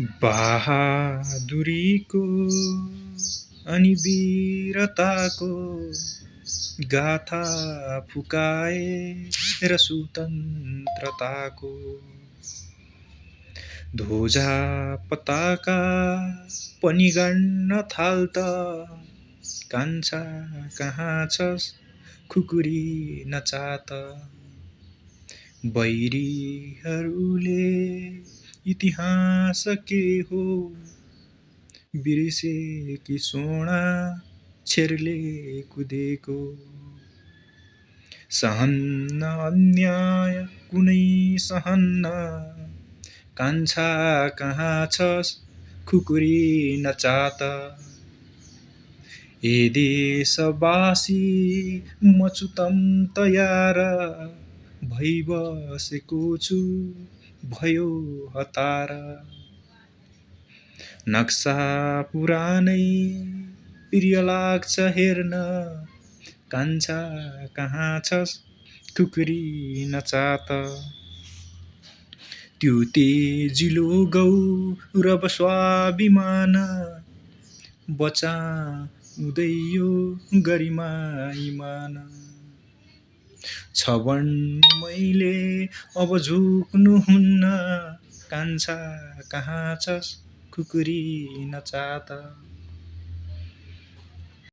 बहादुरीको अनि वीरताको गाथा फुकाए र स्वतन्त्रताको ध्वजा पताका पनि गाड्न थाल्त कान्छा कहाँ छस् खुकुरी नचात बैरीहरूले इतिहास के हो बिर्से कि सोना छेरले कुदेको सहन्न अन्याय कुनै सहन्न कान्छा कहाँ छस् खुकुरी नचात ए देशवासी म छु तम तयार भइबसेको छु भयो हतार नक्सा पुरानै प्रिय लाग्छ हेर्न कान्छा कहाँ छस् खुकुरी नचात त्यो तेजिलो गौरव स्वाभिमान बचाउँदै यो गरिमा इमान छ भन्नु मैले अब झुक्नुहुन्न कान्छा कहाँ छस् खुकुरी नचात